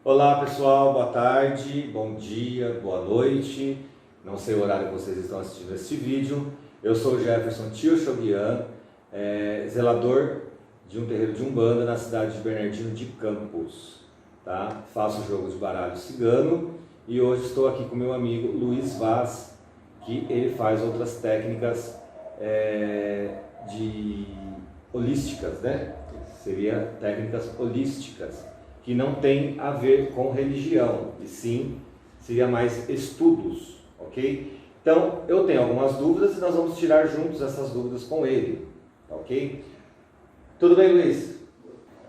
Olá pessoal, boa tarde, bom dia, boa noite. Não sei o horário que vocês estão assistindo este vídeo. Eu sou o Jefferson Tio Xoguian, zelador de um terreiro de Umbanda na cidade de Bernardino de Campos. Tá? Faço jogo de baralho cigano e hoje estou aqui com meu amigo Luiz Vaz, que ele faz outras técnicas de holísticas, né? Seria técnicas holísticas, que não tem a ver com religião, e sim seria mais estudos, ok? Então eu tenho algumas dúvidas e nós vamos tirar juntos essas dúvidas com ele, ok? Tudo bem, Luiz?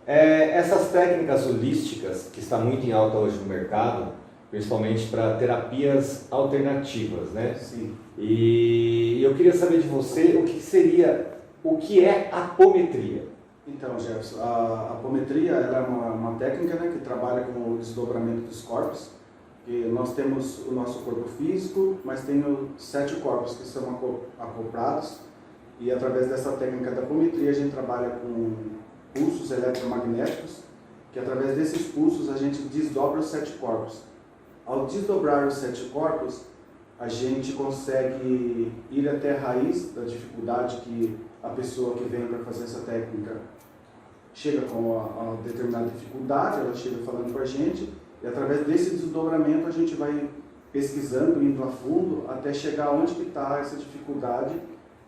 Essas técnicas holísticas, que está muito em alta hoje no mercado, principalmente para terapias alternativas, né? Sim. E eu queria saber de você o que é apometria. Então, Jefferson, a apometria ela é uma técnica, né, que trabalha com o desdobramento dos corpos. E nós temos o nosso corpo físico, mas tem os 7 corpos que são acoplados. E através dessa técnica da apometria a gente trabalha com pulsos eletromagnéticos, que através desses pulsos a gente desdobra os 7 corpos. Ao desdobrar os 7 corpos, a gente consegue ir até a raiz da dificuldade que a pessoa que vem para fazer essa técnica chega com a determinada dificuldade, ela chega falando com a gente, e através desse desdobramento a gente vai pesquisando, indo a fundo, até chegar onde que está essa dificuldade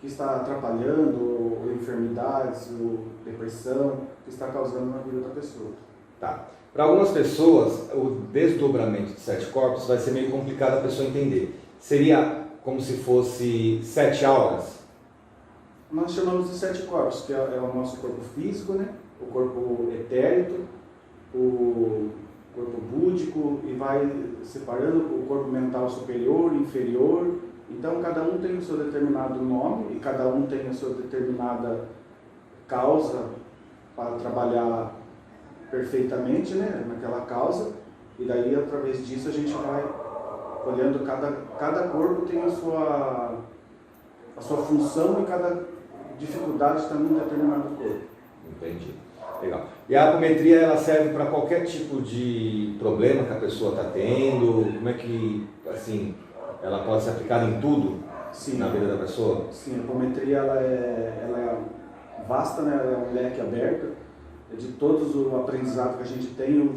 que está atrapalhando, ou enfermidades, ou depressão, que está causando na vida da pessoa. Tá. Para algumas pessoas, o desdobramento de 7 corpos vai ser meio complicado a pessoa entender. Seria como se fosse 7 auras? Nós chamamos de 7 corpos, que é o nosso corpo físico, né? O corpo etérico, o corpo búdico, e vai separando o corpo mental superior, inferior. Então cada um tem o seu determinado nome e cada um tem a sua determinada causa para trabalhar perfeitamente, né, naquela causa, e daí através disso a gente vai olhando, cada corpo tem a sua função e cada dificuldade está num determinado corpo. Entendi. Legal. E a apometria ela serve para qualquer tipo de problema que a pessoa está tendo? Como é que, assim, ela pode ser aplicada em tudo? Sim. Na vida da pessoa? Sim, a apometria ela é vasta, né? Ela é um leque aberto de todos o aprendizado que a gente tem.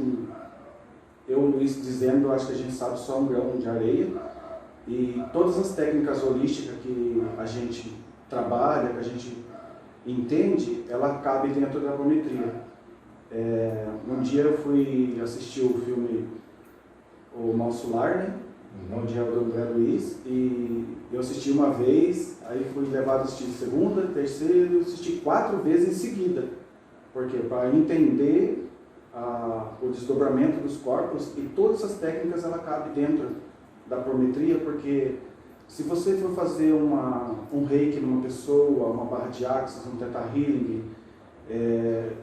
Eu, Luiz, dizendo, acho que a gente sabe só um grão de areia, e todas as técnicas holísticas que a gente trabalha, que a gente entende, ela cabe dentro da apometria. Um dia eu fui assistir o filme O Mal Solar, né? Onde é o do André Luiz, e eu assisti uma vez, aí fui levado a assistir segunda, terceira, eu assisti 4 vezes em seguida. Por quê? Para entender o desdobramento dos corpos, e todas essas técnicas ela cabe dentro da apometria, porque se você for fazer um reiki numa pessoa, uma barra de axis, um theta healing,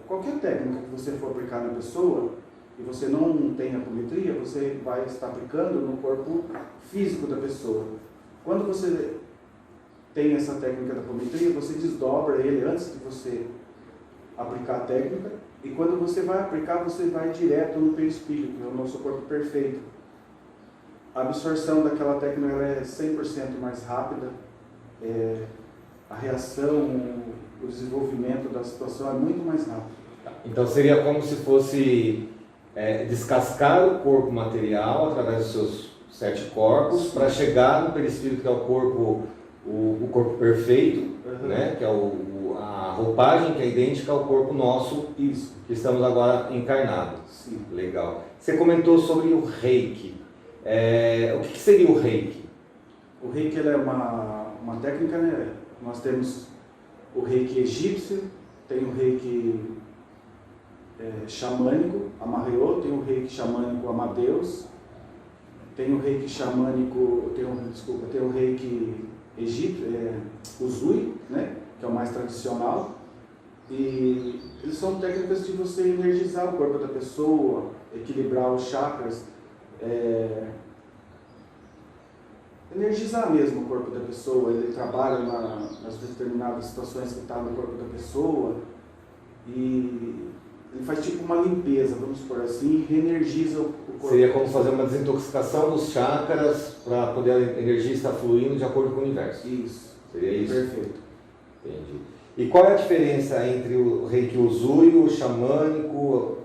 qualquer técnica que você for aplicar na pessoa, e você não tem apometria, você vai estar aplicando no corpo físico da pessoa. Quando você tem essa técnica da apometria, você desdobra ele antes de você aplicar a técnica, e quando você vai aplicar, você vai direto no perispírito, que é o nosso corpo perfeito. A absorção daquela técnica ela é 100% mais rápida, a reação, o desenvolvimento da situação é muito mais rápido. Então seria como se fosse descascar o corpo material através dos seus 7 corpos para chegar no perispírito, que é o corpo perfeito, né? Que é a roupagem que é idêntica ao corpo nosso. Isso. Que estamos agora encarnados. Sim. Legal. Você comentou sobre o reiki. O que seria o reiki? O reiki é uma técnica, né? Nós temos o reiki egípcio, tem o reiki xamânico, Amarreô, tem o reiki xamânico Amadeus, tem o reiki xamânico, tem o reiki egípcio, Usui, né? Que é o mais tradicional. E eles são técnicas de você energizar o corpo da pessoa, equilibrar os chakras, energizar mesmo o corpo da pessoa. Ele trabalha nas determinadas situações que está no corpo da pessoa e ele faz tipo uma limpeza, vamos supor assim, e reenergiza o corpo. Seria como fazer uma desintoxicação dos chakras para poder a energia estar fluindo de acordo com o universo. Isso. Seria isso? Perfeito. Entendi. E qual é a diferença entre o Reiki Usui, o xamânico?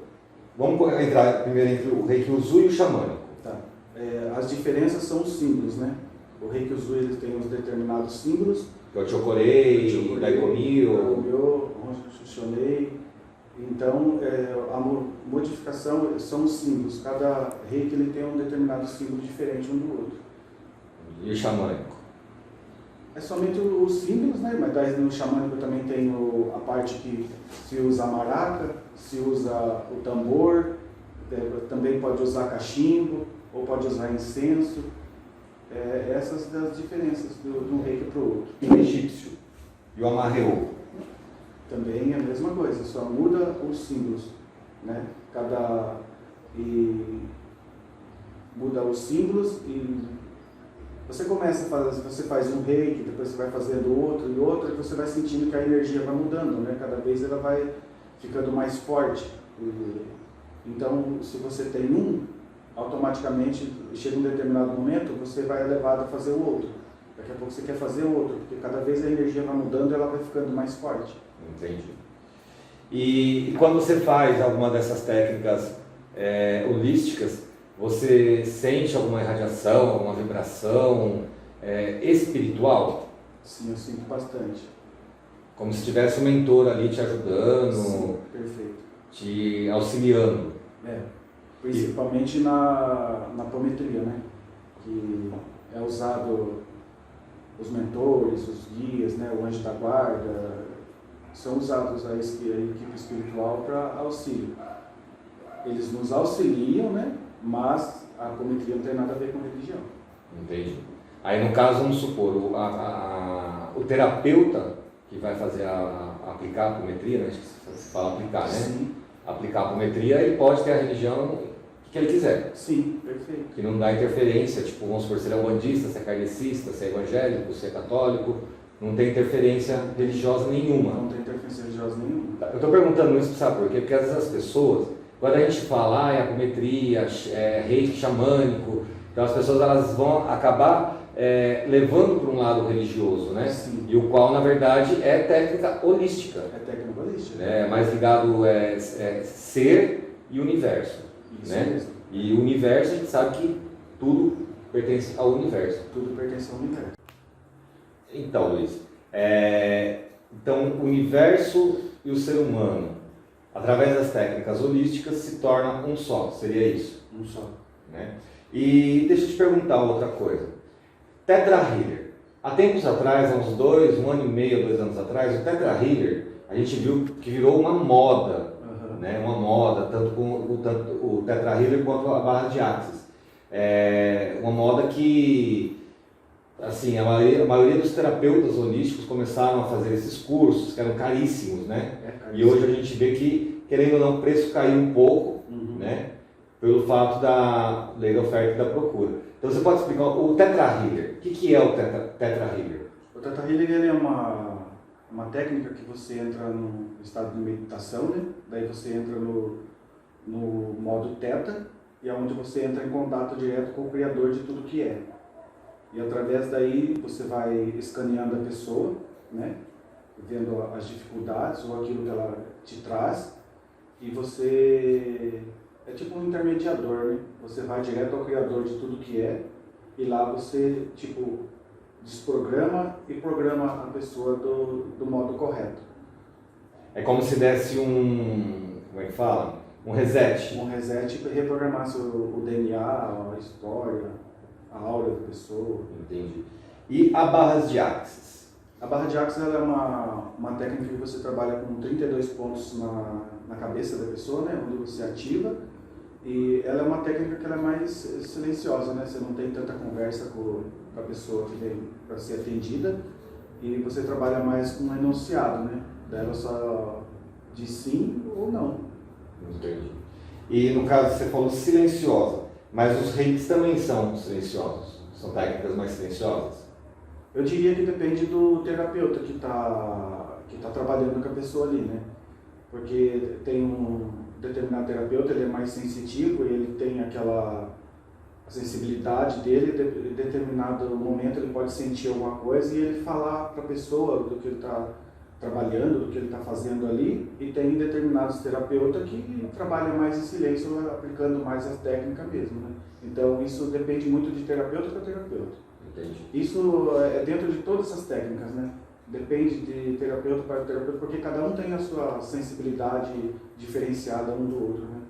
Vamos entrar primeiro entre o Reiki Usui e o xamânico. Tá. As diferenças são os símbolos, né? O Reiki Usui ele tem os determinados símbolos. Que é o Chokorei, o Daikomyo, o Shonei. Então, a modificação são os símbolos. Cada Reiki ele tem um determinado símbolo diferente um do outro. E o xamânico? É somente os símbolos, né? Mas daí no xamânico também tem a parte que se usa a maraca, se usa o tambor, também pode usar cachimbo, ou pode usar incenso. Essas das diferenças de um reiki para o outro. E o egípcio? E o amarreô? Também é a mesma coisa, só muda os símbolos, né? Muda os símbolos e você começa a fazer, você faz um reiki, depois você vai fazendo outro e outro, e você vai sentindo que a energia vai mudando, né? Cada vez ela vai ficando mais forte. Então, se você tem automaticamente, chega um determinado momento, você vai elevado a fazer o outro. Daqui a pouco você quer fazer o outro, porque cada vez a energia vai mudando e ela vai ficando mais forte. Entendi. E quando você faz alguma dessas técnicas holísticas, você sente alguma irradiação, alguma vibração espiritual? Sim, eu sinto bastante. Como se tivesse um mentor ali te ajudando, sim, perfeito. Te auxiliando. Principalmente na apometria, né? Que é usado os mentores, os guias, né? O anjo da guarda, são usados a equipe espiritual para auxílio. Eles nos auxiliam, né? Mas a apometria não tem nada a ver com religião. Entendi. Aí no caso, vamos supor, o terapeuta que vai fazer aplicar a apometria, né? Acho que se fala aplicar, né? Sim. Aplicar a apometria, ele pode ter a religião que ele quiser. Sim, perfeito. Que não dá interferência, tipo, vamos supor, se ele é budista, se é kardecista, se é evangélico, se é católico, não tem interferência religiosa nenhuma. Não tem interferência religiosa nenhuma. Eu estou perguntando isso, sabe por quê? Porque às vezes as pessoas, quando a gente fala, apometria, reiki xamânico, então as pessoas elas vão acabar levando para um lado religioso, né? Sim. E o qual, na verdade, é técnica holística. É técnica holística. É mais ligado ser e universo. Isso né? mesmo. E o universo, a gente sabe que tudo pertence ao universo. Tudo pertence ao universo. Então, Luiz, então o universo e o ser humano, através das técnicas holísticas, se torna um só, seria isso? Um só. Né? E deixa eu te perguntar outra coisa. Tetra Healer. Há tempos atrás, há uns 1 ano e meio, 2 anos atrás, o Tetra Healer, a gente viu que virou uma moda. Né, uma moda, tanto o Tetra Healer quanto a barra de Axis. Uma moda que, assim, a maioria dos terapeutas holísticos começaram a fazer esses cursos, que eram caríssimos, né? E hoje a gente vê que, querendo ou não, o preço caiu um pouco, né? Pelo fato da lei da oferta e da procura. Então você pode explicar o Tetra Healer. O que é o Tetra Healer? O Tetra Healer ele é uma técnica que você entra no estado de meditação, né? Daí você entra no modo Theta, e é onde você entra em contato direto com o Criador de tudo que é. E através daí você vai escaneando a pessoa, né? Vendo as dificuldades ou aquilo que ela te traz, e você é tipo um intermediador, né? Você vai direto ao Criador de tudo que é, e lá você, tipo, desprograma e programa a pessoa do modo correto. É como se desse como é que fala? Um reset. Um reset e reprogramasse o DNA, a história, a aura da pessoa. Entendi. E a barras de Axis? A barra de Axis ela é uma técnica que você trabalha com 32 pontos na cabeça da pessoa, né? Onde você ativa. E ela é uma técnica que ela é mais silenciosa, né? Você não tem tanta conversa com a pessoa que vem para ser atendida, e você trabalha mais com um enunciado, né? Dela só diz sim ou não. Entendi. E no caso você falou silenciosa, mas os reikis também são silenciosos, São técnicas mais silenciosas? Eu diria que depende do terapeuta que tá trabalhando com a pessoa ali, né? Porque tem um determinado terapeuta, ele é mais sensitivo e ele tem aquela sensibilidade dele, em determinado momento ele pode sentir alguma coisa e ele falar para a pessoa do que ele está trabalhando, do que ele está fazendo ali, e tem determinados terapeutas que trabalham mais em silêncio, aplicando mais as técnicas mesmo, né? Então isso depende muito de terapeuta para terapeuta. Entendi. Isso é dentro de todas essas técnicas, né? Depende de terapeuta para terapeuta, porque cada um tem a sua sensibilidade diferenciada um do outro, né?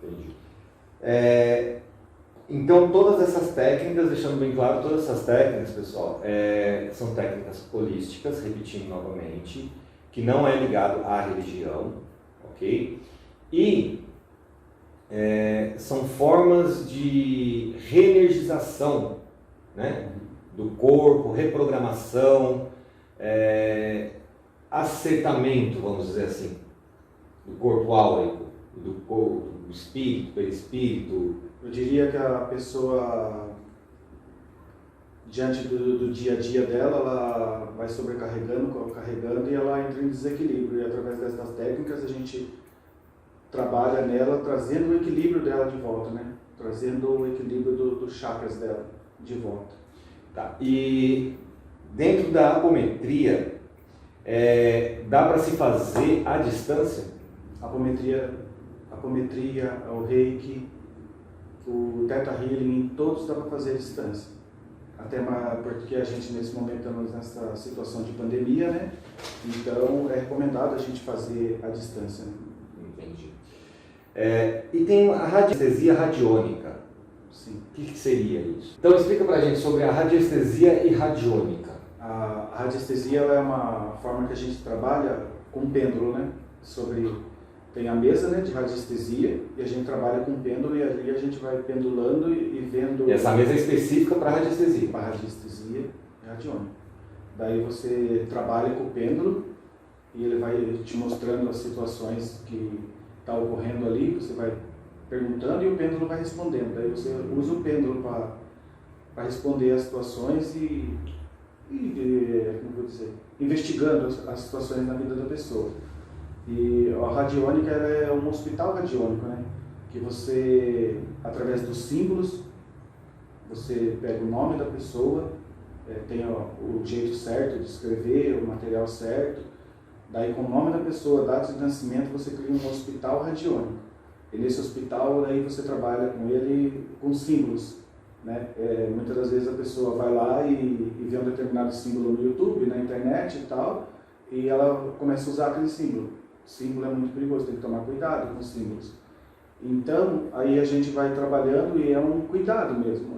Entendi. Então, todas essas técnicas, deixando bem claro, todas essas técnicas, pessoal, são técnicas holísticas, repetindo novamente, que não é ligado à religião, ok? E são formas de reenergização, né, do corpo, reprogramação, acertamento, vamos dizer assim, do corpo áurico, do corpo, do espírito, perispírito. Eu diria que a pessoa, diante do dia a dia dela, ela vai sobrecarregando, carregando e ela entra em desequilíbrio. E através dessas técnicas a gente trabalha nela, trazendo o equilíbrio dela de volta, né? Trazendo o equilíbrio dos chakras dela de volta. Tá. E dentro da apometria, dá para se fazer à distância? Apometria, o reiki, o Theta Healing, todos dá para fazer à distância. Até porque a gente nesse momento estamos nessa situação de pandemia, né? Então é recomendado a gente fazer à distância. Né? Entendi. E tem a radiestesia radiônica. Sim. O que seria isso? Então explica pra gente sobre a radiestesia e radiônica. A radiestesia é uma forma que a gente trabalha com pêndulo, né? Tem a mesa, né, de radiestesia e a gente trabalha com pêndulo e ali a gente vai pendulando e vendo... E essa mesa é específica para radiestesia? Para radiestesia e radiônica. Daí você trabalha com o pêndulo e ele vai te mostrando as situações que estão ocorrendo ali, você vai perguntando e o pêndulo vai respondendo. Daí você usa o pêndulo para responder as situações e como vou dizer, investigando as situações na vida da pessoa. E a radiônica é um hospital radiônico, né? Que você, através dos símbolos, você pega o nome da pessoa, tem o jeito certo de escrever, o material certo, daí com o nome da pessoa, data de nascimento, você cria um hospital radiônico. E nesse hospital, aí você trabalha com ele com símbolos, né? Muitas das vezes a pessoa vai lá e vê um determinado símbolo no YouTube, na internet e tal, e ela começa a usar aquele símbolo. O símbolo é muito perigoso, tem que tomar cuidado com os símbolos. Então, aí a gente vai trabalhando e é um cuidado mesmo.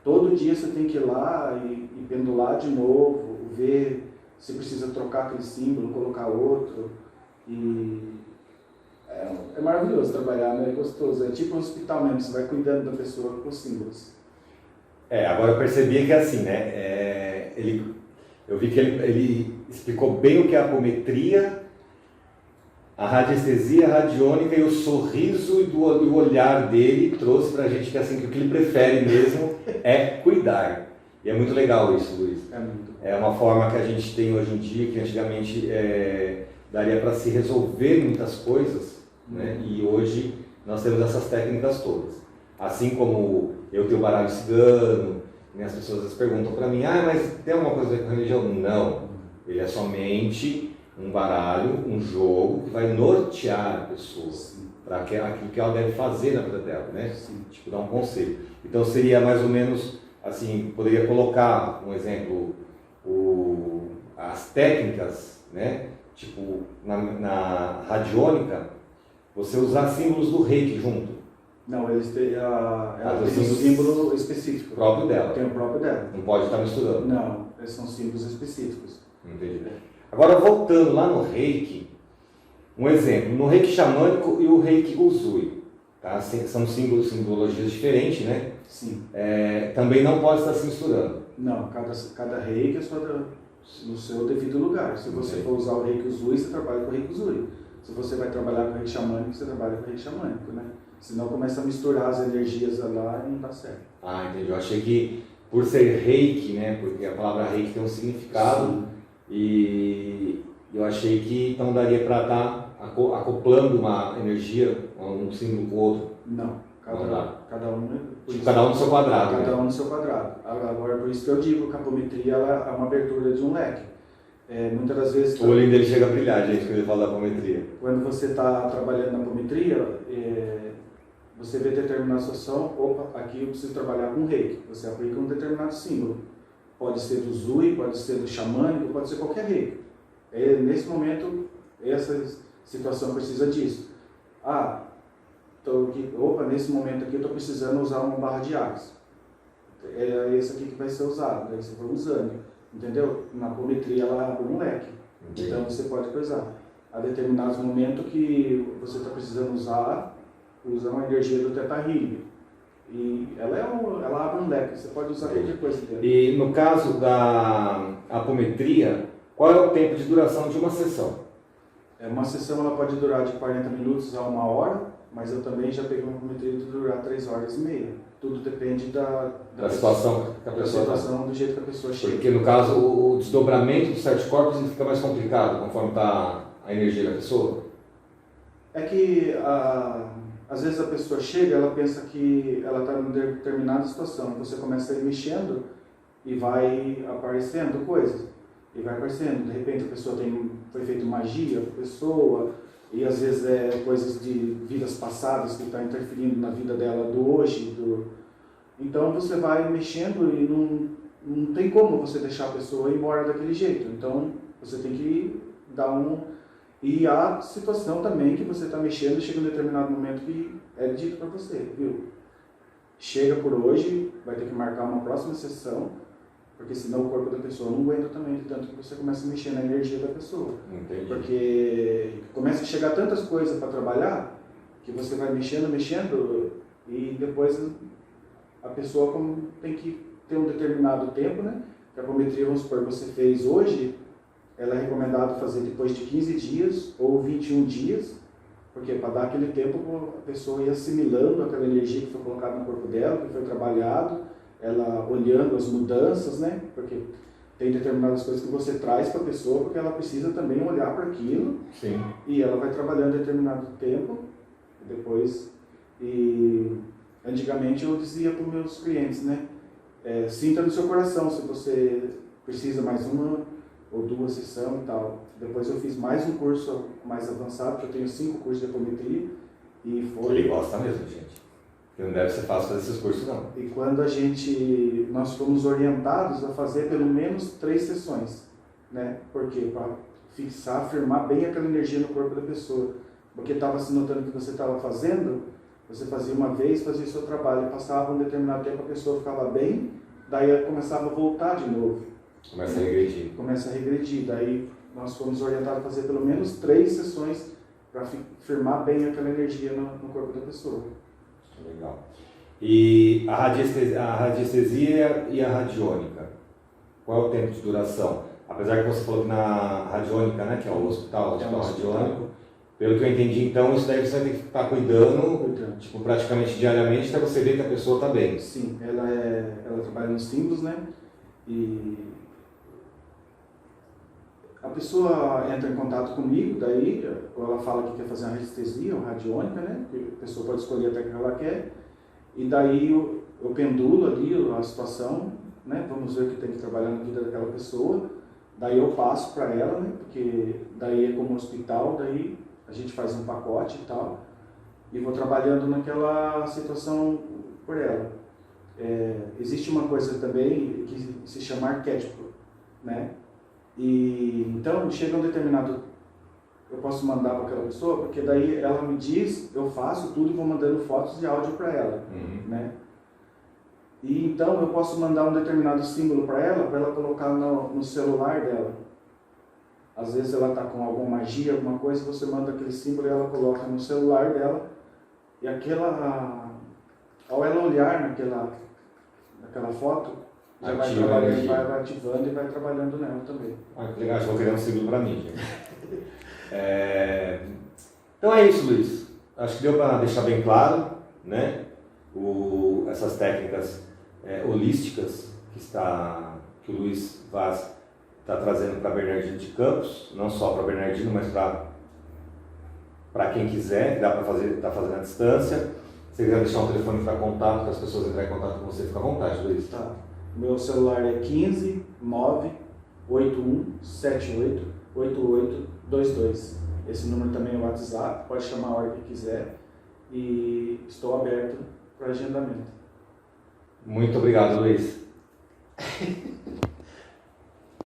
Todo dia você tem que ir lá e pendular de novo, ver se precisa trocar aquele símbolo, colocar outro. E é maravilhoso trabalhar, né? É gostoso. É tipo um hospital mesmo, você vai cuidando da pessoa com os símbolos. Agora eu percebi que assim, né? Eu vi que ele explicou bem o que é a apometria, a radiestesia, a radiônica e o sorriso e o olhar dele trouxe pra gente que assim, que o que ele prefere mesmo é cuidar. E é muito legal isso, Luiz. É uma forma que a gente tem hoje em dia, que antigamente daria para se resolver muitas coisas, né? E hoje nós temos essas técnicas todas. Assim como eu tenho baralho cigano, né? As pessoas às vezes perguntam para mim, mas tem alguma coisa a ver com religião? Não, ele é somente um baralho, um jogo que vai nortear a pessoa para aquilo que ela deve fazer na vida dela, né? Tipo, dar um conselho. Então seria mais ou menos assim, poderia colocar um exemplo, as técnicas, né? Tipo, na radiônica, você usar símbolos do reiki junto. Não, eles têm um símbolo específico. Próprio dela. Tem o próprio dela. Não pode estar misturando. Não, eles são símbolos específicos. Entendi. Agora, voltando lá no reiki, um exemplo, no reiki xamânico e o reiki usui, tá? São simbologias diferentes, né? Sim. Também não pode estar se misturando. Não, cada reiki no seu devido lugar. Se você for usar o reiki usui, você trabalha com o reiki usui. Se você vai trabalhar com o reiki xamânico, você trabalha com o reiki xamânico, né? Senão começa a misturar as energias lá e não dá certo. Ah, entendi. Eu achei que por ser reiki, né? Porque a palavra reiki tem um significado. Sim. E eu achei que então daria para estar acoplando uma energia, um símbolo com o outro. Não, cada um cada um no seu quadrado. Cada um no seu quadrado. Agora, por isso que eu digo que a apometria ela é uma abertura de um leque. Muitas das vezes... O olho dele chega a brilhar, gente, quando ele fala da apometria. Quando você está trabalhando na apometria, você vê determinada situação, opa, aqui eu preciso trabalhar com reiki. Você aplica um determinado símbolo. Pode ser do Zui, pode ser do xamânico, pode ser qualquer reiki. Nesse momento, essa situação precisa disso. Nesse momento aqui eu estou precisando usar uma barra de Ares. É esse aqui que vai ser usado, daí você vai usando, entendeu? Na apometria ela abre um leque, então você pode coisar. Há determinados momentos que você está precisando usar uma energia do Theta Healing. E ela abre um leque, você pode usar qualquer coisa dentro. E no caso da apometria, qual é o tempo de duração de uma sessão? Uma sessão ela pode durar de 40 minutos a 1 hora, mas eu também já peguei uma apometria de durar 3 horas e meia. Tudo depende da situação que a pessoa do jeito que a pessoa chega. Porque no caso o desdobramento dos 7 corpos fica mais complicado conforme está a energia da pessoa? É que às vezes a pessoa chega, ela pensa que ela está em determinada situação, você começa a ir mexendo e vai aparecendo coisas. E vai aparecendo, de repente a pessoa foi feita magia para a pessoa, e às vezes coisas de vidas passadas que está interferindo na vida dela do hoje. Então você vai mexendo e não tem como você deixar a pessoa ir embora daquele jeito. Então você tem que dar E há situação também que você está mexendo e chega um determinado momento que é dito para você, viu? Chega por hoje, vai ter que marcar uma próxima sessão, porque senão o corpo da pessoa não aguenta também, de tanto que você começa a mexer na energia da pessoa. Entendi. Porque começa a chegar tantas coisas para trabalhar, que você vai mexendo, e depois a pessoa tem que ter um determinado tempo, né? Que a apometria, vamos supor, você fez hoje, ela é recomendado fazer depois de 15 dias ou 21 dias, porque para dar aquele tempo a pessoa ir assimilando aquela energia que foi colocada no corpo dela, que foi trabalhado, ela olhando as mudanças, né? Porque tem determinadas coisas que você traz para a pessoa, porque ela precisa também olhar para aquilo. Sim. E ela vai trabalhando determinado tempo, depois. E antigamente eu dizia para os meus clientes, né? Sinta no seu coração se você precisa mais uma ou 2 sessões e tal. Depois eu fiz mais um curso mais avançado, que eu tenho 5 cursos de apometria. E foi... Ele gosta mesmo, gente. Não deve ser fácil fazer esses cursos, não. E quando nós fomos orientados a fazer pelo menos 3 sessões, né? Por quê? Para fixar, firmar bem aquela energia no corpo da pessoa. Porque estava se notando que você estava fazendo, você fazia uma vez, fazia o seu trabalho, passava um determinado tempo, a pessoa ficava bem, daí ela começava a voltar de novo. Começa a regredir. Começa a regredir. Daí nós fomos orientados a fazer pelo menos 3 sessões para firmar bem aquela energia no corpo da pessoa. Legal. E a radiestesia e a radiônica, qual é o tempo de duração? Apesar que você falou que na radiônica, né, que é o hospital radiônico, pelo que eu entendi, então isso daí você vai ter que estar cuidando, tipo, praticamente diariamente, até você ver que a pessoa está bem. Sim, ela trabalha nos símbolos, né? E a pessoa entra em contato comigo, daí ela fala que quer fazer uma radiestesia, uma radiônica, né? A pessoa pode escolher até o que ela quer. E daí eu pendulo ali a situação, né? Vamos ver o que tem que trabalhar na vida daquela pessoa. Daí eu passo para ela, né? Porque daí é como hospital, daí a gente faz um pacote e tal. E vou trabalhando naquela situação por ela. Existe uma coisa também que se chama arquétipo, né? E então chega um determinado, eu posso mandar para aquela pessoa, porque daí ela me diz, eu faço tudo e vou mandando fotos e áudio para ela, né? E então eu posso mandar um determinado símbolo para ela colocar no celular dela. Às vezes ela está com alguma magia, alguma coisa, você manda aquele símbolo e ela coloca no celular dela, e ao ela olhar naquela foto, já vai trabalhando, vai ativando e vai trabalhando nela também. Que legal, vou criar um símbolo para mim, gente. Então é isso, Luiz. acho que deu para deixar bem claro, né? Essas técnicas holísticas que o Luiz Vaz está trazendo para Bernardino de Campos, não só para Bernardino, mas para quem quiser, dá para fazer, tá fazendo à distância. Se você quiser deixar um telefone para contato, para as pessoas entrarem em contato com você, fica à vontade, Luiz. Tá. Meu celular é 15 9 81 78 8822. Esse número também é o WhatsApp, pode chamar a hora que quiser e estou aberto para agendamento. Muito obrigado, Luiz.